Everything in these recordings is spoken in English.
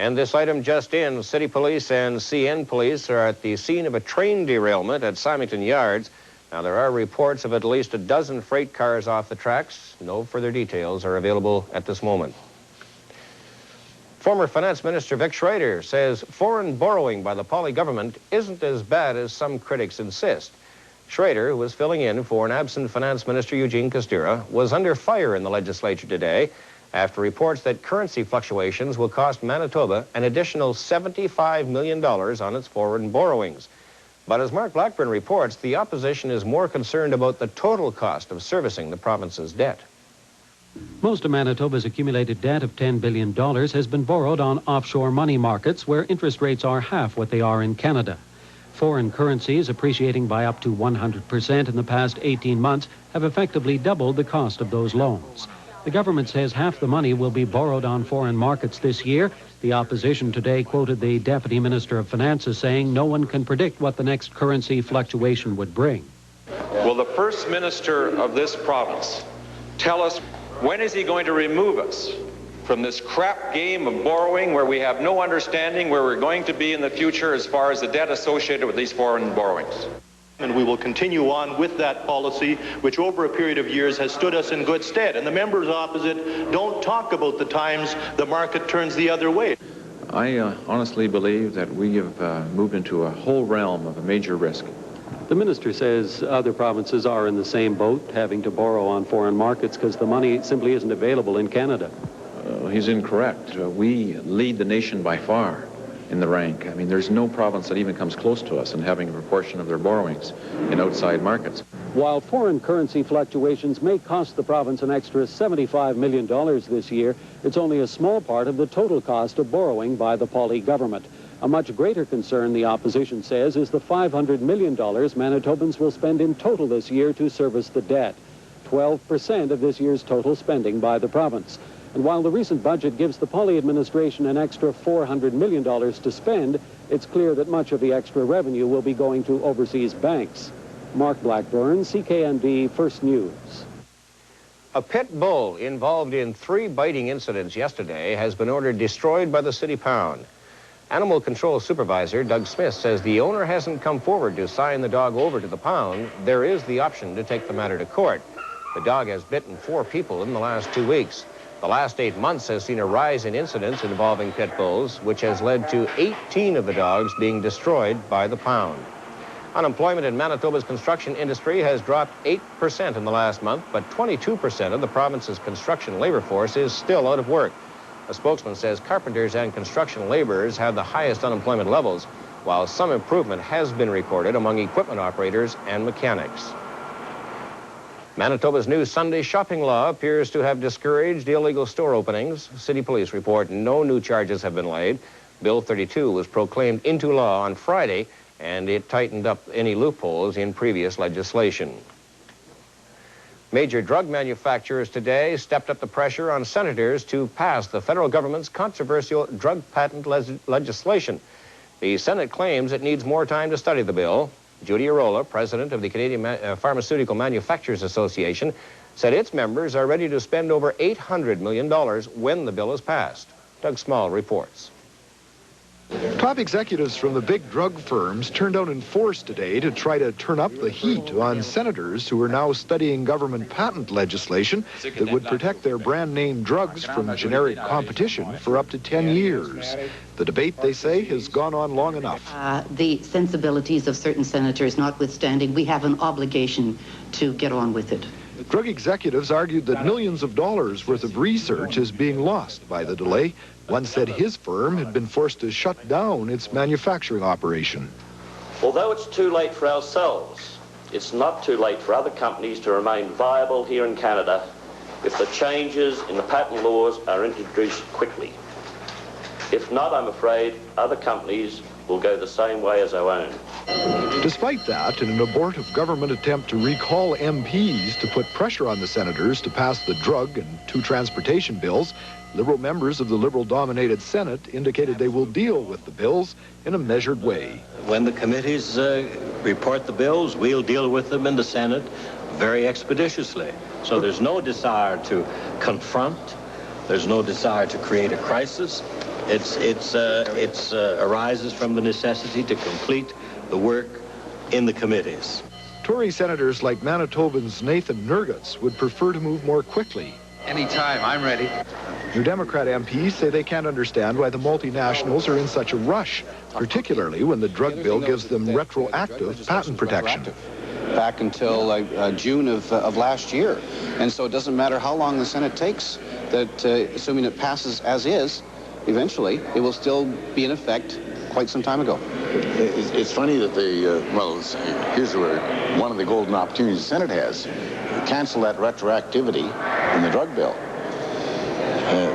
And this item just in, City Police and CN Police are at the scene of a train derailment at Symington Yards. Now, there are reports of at least a dozen freight cars off the tracks. No further details are available at this moment. Former Finance Minister Vic Schrader says foreign borrowing by the Pauli government isn't as bad as some critics insist. Schrader, who was filling in for an absent Finance Minister Eugene Costera, was under fire in the legislature today after reports that currency fluctuations will cost Manitoba an additional $75 million on its foreign borrowings. But as Mark Blackburn reports, the opposition is more concerned about the total cost of servicing the province's debt. Most of Manitoba's accumulated debt of $10 billion has been borrowed on offshore money markets where interest rates are half what they are in Canada. Foreign currencies appreciating by up to 100% in the past 18 months have effectively doubled the cost of those loans. The government says half the money will be borrowed on foreign markets this year. The opposition today quoted the Deputy Minister of Finance as saying no one can predict what the next currency fluctuation would bring. Will the First Minister of this province tell us when is he going to remove us from this crap game of borrowing where we have no understanding where we're going to be in the future as far as the debt associated with these foreign borrowings? And we will continue on with that policy, which over a period of years has stood us in good stead. And the members opposite don't talk about the times the market turns the other way. I honestly believe that we have moved into a whole realm of a major risk. The minister says other provinces are in the same boat, having to borrow on foreign markets because the money simply isn't available in Canada. He's incorrect. We lead the nation by far in the rank. I mean, there's no province that even comes close to us in having a proportion of their borrowings in outside markets. While foreign currency fluctuations may cost the province an extra $75 million this year, it's only a small part of the total cost of borrowing by the Pauli government. A much greater concern, the opposition says, is the $500 million Manitobans will spend in total this year to service the debt, 12% of this year's total spending by the province. And while the recent budget gives the Pauli administration an extra $400 million to spend, it's clear that much of the extra revenue will be going to overseas banks. Mark Blackburn, CKND First News. A pit bull involved in 3 biting incidents yesterday has been ordered destroyed by the city pound. Animal Control Supervisor Doug Smith says the owner hasn't come forward to sign the dog over to the pound. There is the option to take the matter to court. The dog has bitten 4 people in the last 2 weeks. The last 8 months has seen a rise in incidents involving pit bulls, which has led to 18 of the dogs being destroyed by the pound. Unemployment in Manitoba's construction industry has dropped 8% in the last month, but 22% of the province's construction labor force is still out of work. A spokesman says carpenters and construction laborers have the highest unemployment levels, while some improvement has been recorded among equipment operators and mechanics. Manitoba's new Sunday shopping law appears to have discouraged illegal store openings. City police report no new charges have been laid. Bill 32 was proclaimed into law on Friday, and it tightened up any loopholes in previous legislation. Major drug manufacturers today stepped up the pressure on senators to pass the federal government's controversial drug patent legislation. The Senate claims it needs more time to study the bill. Judy Arola, president of the Canadian Pharmaceutical Manufacturers Association, said its members are ready to spend over $800 million when the bill is passed. Doug Small reports. Top executives from the big drug firms turned out in force today to try to turn up the heat on senators who are now studying government patent legislation that would protect their brand name drugs from generic competition for up to 10 years. The debate, they say, has gone on long enough. The sensibilities of certain senators notwithstanding, we have an obligation to get on with it. Drug executives argued that millions of dollars worth of research is being lost by the delay. One said his firm had been forced to shut down its manufacturing operation. Although it's too late for ourselves, it's not too late for other companies to remain viable here in Canada if the changes in the patent laws are introduced quickly. If not, I'm afraid other companies will go the same way as our own. Despite that, in an abortive government attempt to recall MPs to put pressure on the senators to pass the drug and 2 transportation bills, Liberal members of the Liberal-dominated Senate indicated they will deal with the bills in a measured way. When the committees report the bills, we'll deal with them in the Senate very expeditiously. So there's no desire to confront. There's no desire to create a crisis. It arises from the necessity to complete the work in the committees. Tory senators like Manitoban's Nathan Nurgats would prefer to move more quickly. Anytime, I'm ready. New Democrat MPs say they can't understand why the multinationals are in such a rush, particularly when the drug bill gives them retroactive patent protection. Back until June of last year. And so it doesn't matter how long the Senate takes, that assuming it passes as is, eventually it will still be in effect quite some time ago. It's funny that they, here's where one of the golden opportunities the Senate has. Cancel that retroactivity in the drug bill.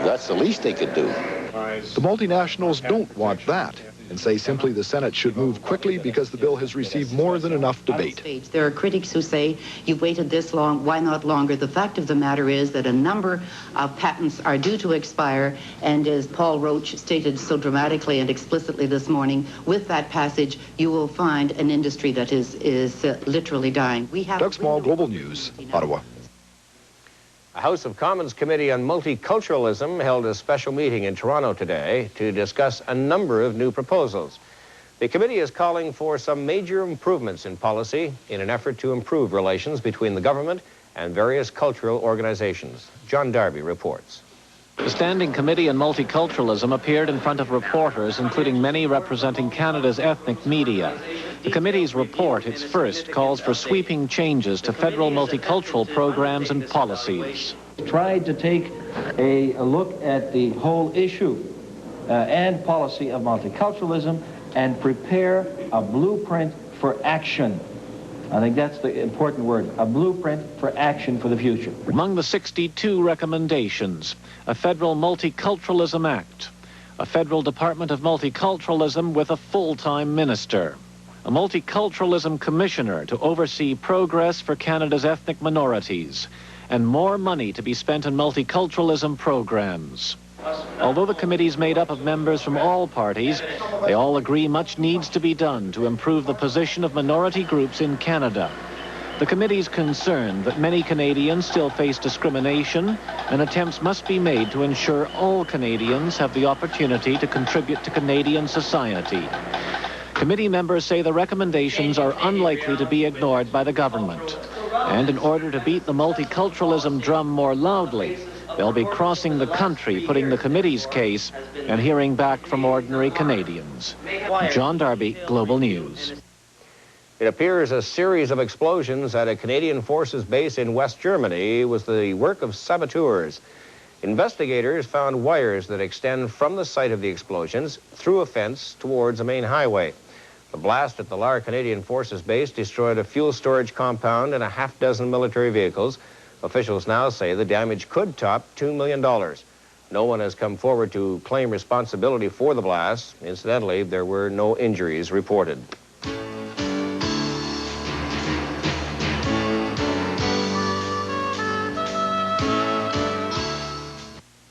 That's the least they could do. The multinationals don't want that and say simply the Senate should move quickly because the bill has received more than enough debate. There are critics who say, you've waited this long, why not longer? The fact of the matter is that a number of patents are due to expire, and as Paul Roach stated so dramatically and explicitly this morning, with that passage, you will find an industry that is literally dying. Doug Small, Global News, Ottawa. A House of Commons Committee on Multiculturalism held a special meeting in Toronto today to discuss a number of new proposals. The committee is calling for some major improvements in policy in an effort to improve relations between the government and various cultural organizations. John Darby reports. The Standing Committee on Multiculturalism appeared in front of reporters, including many representing Canada's ethnic media. The committee's report, its first, calls for sweeping changes to federal multicultural programs and policies. Tried to take a look at the whole issue and policy of multiculturalism and prepare a blueprint for action. I think that's the important word, a blueprint for action for the future. Among the 62 recommendations, a federal multiculturalism act, a federal Department of Multiculturalism with a full-time minister, a multiculturalism commissioner to oversee progress for Canada's ethnic minorities, and more money to be spent on multiculturalism programs. Although the committee is made up of members from all parties, they all agree much needs to be done to improve the position of minority groups in Canada. The committee is concerned that many Canadians still face discrimination, and attempts must be made to ensure all Canadians have the opportunity to contribute to Canadian society. Committee members say the recommendations are unlikely to be ignored by the government. And in order to beat the multiculturalism drum more loudly, they'll be crossing the country, putting the committee's case and hearing back from ordinary Canadians. John Darby, Global News. It appears a series of explosions at a Canadian Forces base in West Germany was the work of saboteurs. Investigators found wires that extend from the site of the explosions through a fence towards a main highway. The blast at the Lahr Canadian Forces base destroyed a fuel storage compound and a half-dozen military vehicles. Officials now say the damage could top $2 million. No one has come forward to claim responsibility for the blast. Incidentally, there were no injuries reported.